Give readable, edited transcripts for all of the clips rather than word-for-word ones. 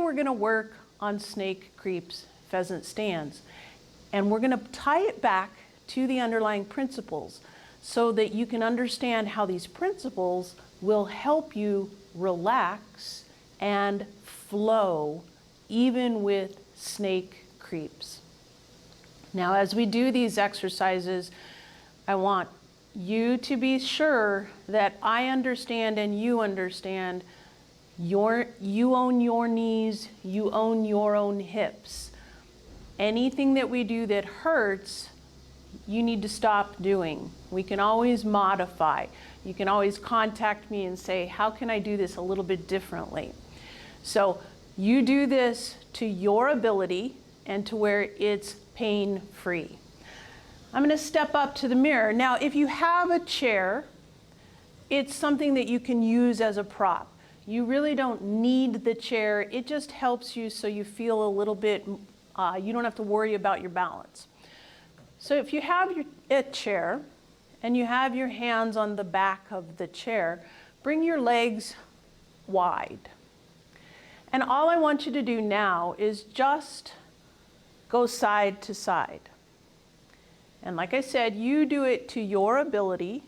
we're going to work on Snake Creeps Pheasant Stands. And we're going to tie it back to the underlying principles so that you can understand how these principles will help you relax and flow even with snake creeps. Now, as we do these exercises, I want you to be sure that I understand and you understand you own your knees, you own your own hips. Anything that we do that hurts, you need to stop doing. We can always modify. You can always contact me and say, how can I do this a little bit differently? So you do this to your ability and to where it's pain-free. I'm going to step up to the mirror. Now, if you have a chair, it's something that you can use as a prop. You really don't need the chair. It just helps you so you feel a little bit, you don't have to worry about your balance. So if you have a chair and you have your hands on the back of the chair, bring your legs wide. And all I want you to do now is just go side to side. And like I said, you do it to your ability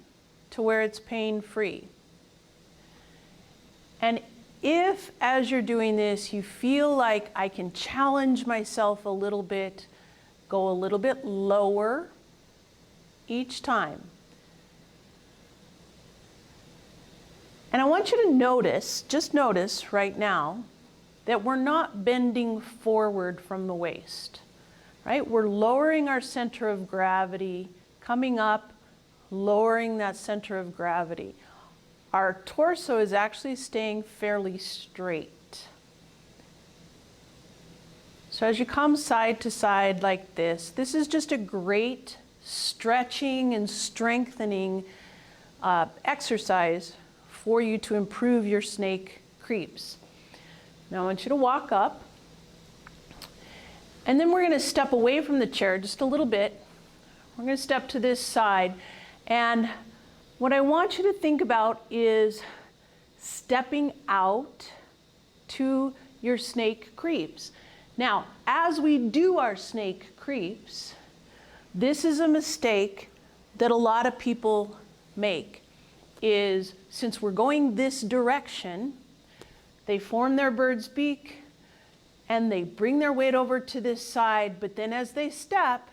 to where it's pain-free. And if, as you're doing this, you feel like I can challenge myself a little bit, go a little bit lower each time. And I want you to notice, just notice right now, that we're not bending forward from the waist, right? We're lowering our center of gravity, coming up, lowering that center of gravity. Our torso is actually staying fairly straight. So as you come side to side like this is just a great stretching and strengthening exercise for you to improve your snake creeps. Now I want you to walk up, and then we're going to step away from the chair just a little bit. We're going to step to this side, and what I want you to think about is stepping out to your snake creeps. Now, as we do our snake creeps, this is a mistake that a lot of people make, is since we're going this direction, they form their bird's beak and they bring their weight over to this side, but then as they step,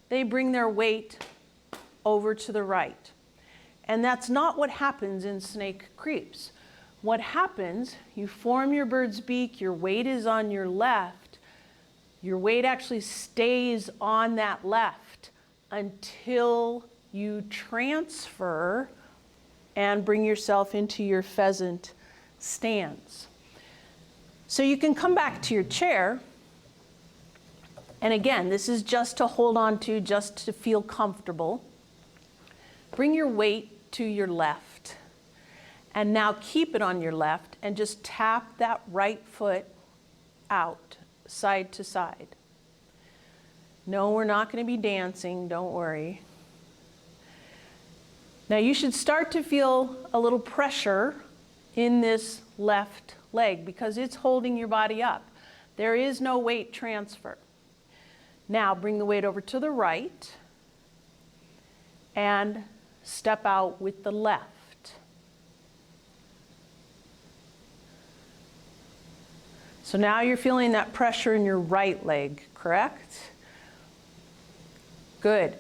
they bring their weight over to the right. And that's not what happens in snake creeps. What happens, you form your bird's beak, your weight is on your left, your weight actually stays on that left until you transfer and bring yourself into your pheasant stance. So you can come back to your chair, and again, this is just to hold on to, just to feel comfortable. Bring your weight to your left, and now keep it on your left and just tap that right foot out, side to side. No, we're not going to be dancing, don't worry. Now you should start to feel a little pressure in this left leg because it's holding your body up. There is no weight transfer. Now bring the weight over to the right and step out with the left. So now you're feeling that pressure in your right leg, correct? Good.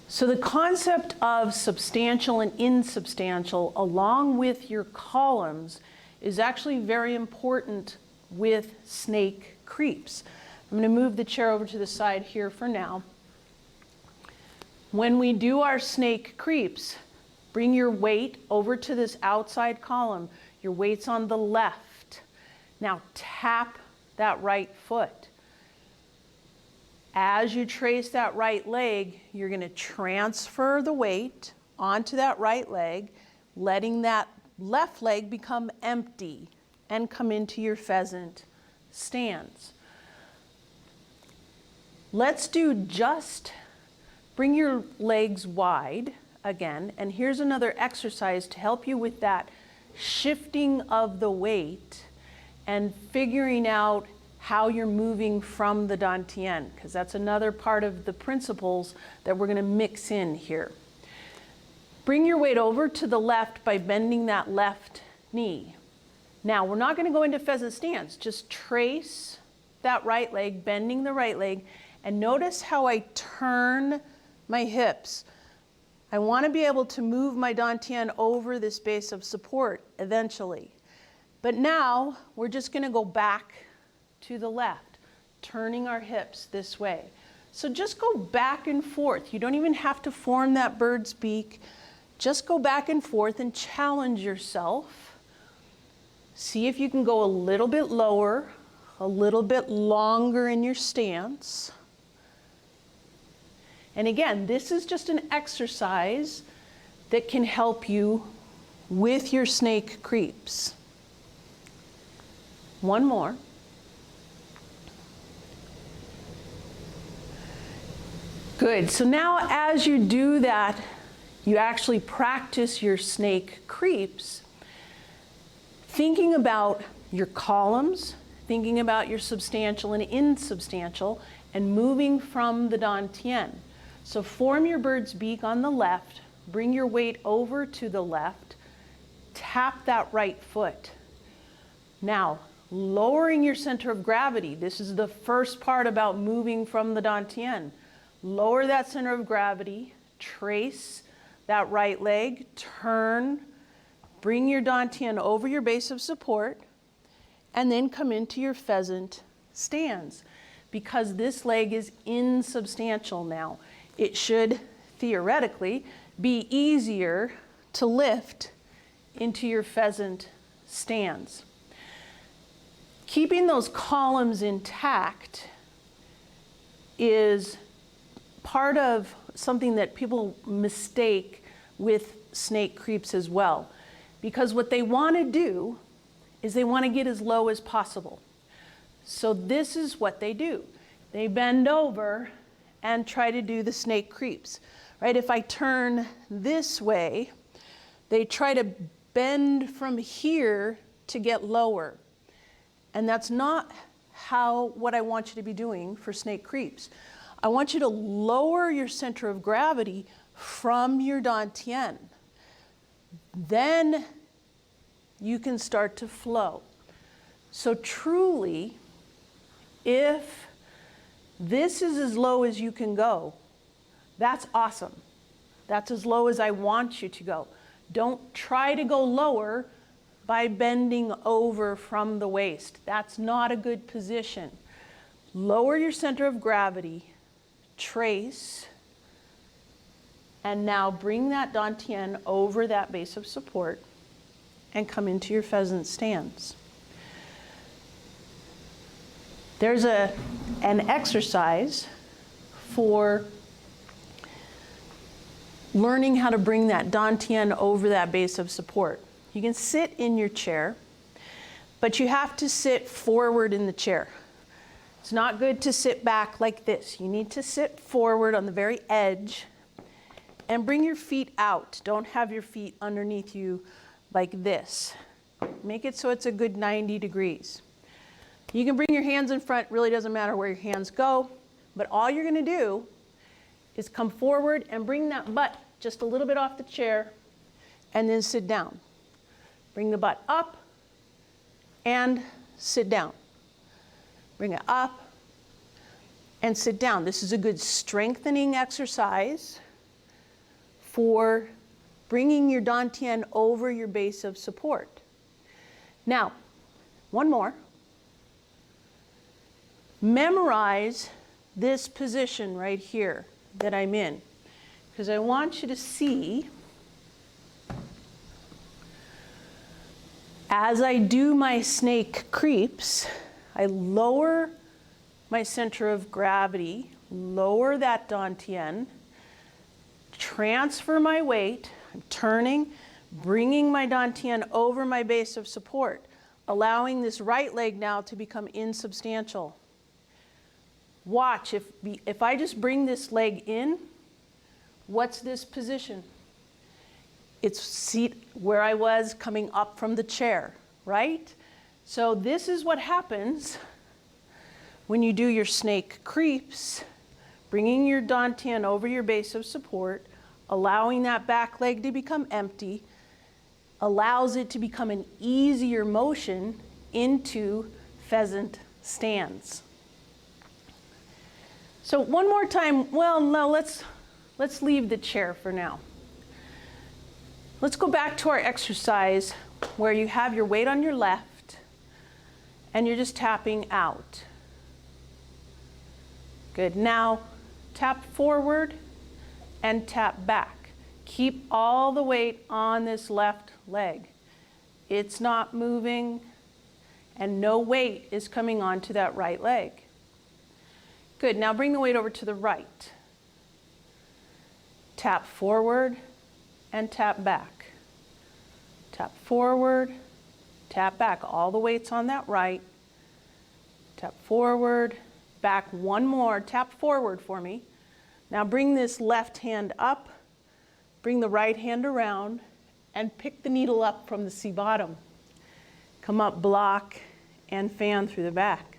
So the concept of substantial and insubstantial along with your columns is actually very important with snake creeps. I'm going to move the chair over to the side here for now. When we do our snake creeps, bring your weight over to this outside column. Your weight's on the left. Now tap that right foot. As you trace that right leg, you're going to transfer the weight onto that right leg, letting that left leg become empty and come into your pheasant stance. Let's do just bring your legs wide again, and here's another exercise to help you with that shifting of the weight and figuring out how you're moving from the dantien, because that's another part of the principles that we're going to mix in here. Bring your weight over to the left by bending that left knee. Now, we're not going to go into pheasant stance. Just trace that right leg, bending the right leg, and notice how I turn my hips. I want to be able to move my dantien over this base of support eventually. But now, we're just going to go back to the left, turning our hips this way. So just go back and forth. You don't even have to form that bird's beak. Just go back and forth and challenge yourself. See if you can go a little bit lower, a little bit longer in your stance. And again, this is just an exercise that can help you with your snake creeps. One more. Good. So now as you do that, you actually practice your snake creeps, thinking about your columns, thinking about your substantial and insubstantial, and moving from the dantien. So form your bird's beak on the left, bring your weight over to the left, tap that right foot. Now, lowering your center of gravity. This is the first part about moving from the dantien. Lower that center of gravity, trace that right leg, turn, bring your dantien over your base of support, and then come into your pheasant stands. Because this leg is insubstantial now, it should theoretically be easier to lift into your pheasant stands. Keeping those columns intact is part of something that people mistake with snake creeps as well. Because what they want to do is they want to get as low as possible. So this is what they do. They bend over and try to do the snake creeps. Right? If I turn this way, they try to bend from here to get lower. And that's not what I want you to be doing for snake creeps. I want you to lower your center of gravity from your dantien. Then you can start to flow. So truly, if this is as low as you can go, that's awesome. That's as low as I want you to go. Don't try to go lower by bending over from the waist. That's not a good position. Lower your center of gravity, trace, and now bring that dantien over that base of support and come into your pheasant stance. There's an exercise for learning how to bring that dantien over that base of support. You can sit in your chair, but you have to sit forward in the chair. It's not good to sit back like this. You need to sit forward on the very edge and bring your feet out. Don't have your feet underneath you like this. Make it so it's a good 90 degrees. You can bring your hands in front, really doesn't matter where your hands go, but all you're gonna do is come forward and bring that butt just a little bit off the chair and then sit down. Bring the butt up and sit down. Bring it up and sit down. This is a good strengthening exercise for bringing your dantien over your base of support. Now, one more. Memorize this position right here that I'm in, because I want you to see as I do my snake creeps, I lower my center of gravity, lower that dantien, transfer my weight, I'm turning, bringing my dantien over my base of support, allowing this right leg now to become insubstantial. Watch, if I just bring this leg in, what's this position? It's seat where I was coming up from the chair, right? So this is what happens when you do your snake creeps, bringing your dantien over your base of support, allowing that back leg to become empty, allows it to become an easier motion into pheasant stands. So one more time, well, no, let's leave the chair for now. Let's go back to our exercise where you have your weight on your left and you're just tapping out. Good. Now tap forward and tap back. Keep all the weight on this left leg. It's not moving and no weight is coming onto that right leg. Good. Now bring the weight over to the right. Tap forward and tap back. Tap forward, tap back. All the weight's on that right. Tap forward, back one more. Tap forward for me. Now bring this left hand up, bring the right hand around, and pick the needle up from the C bottom. Come up, block, and fan through the back.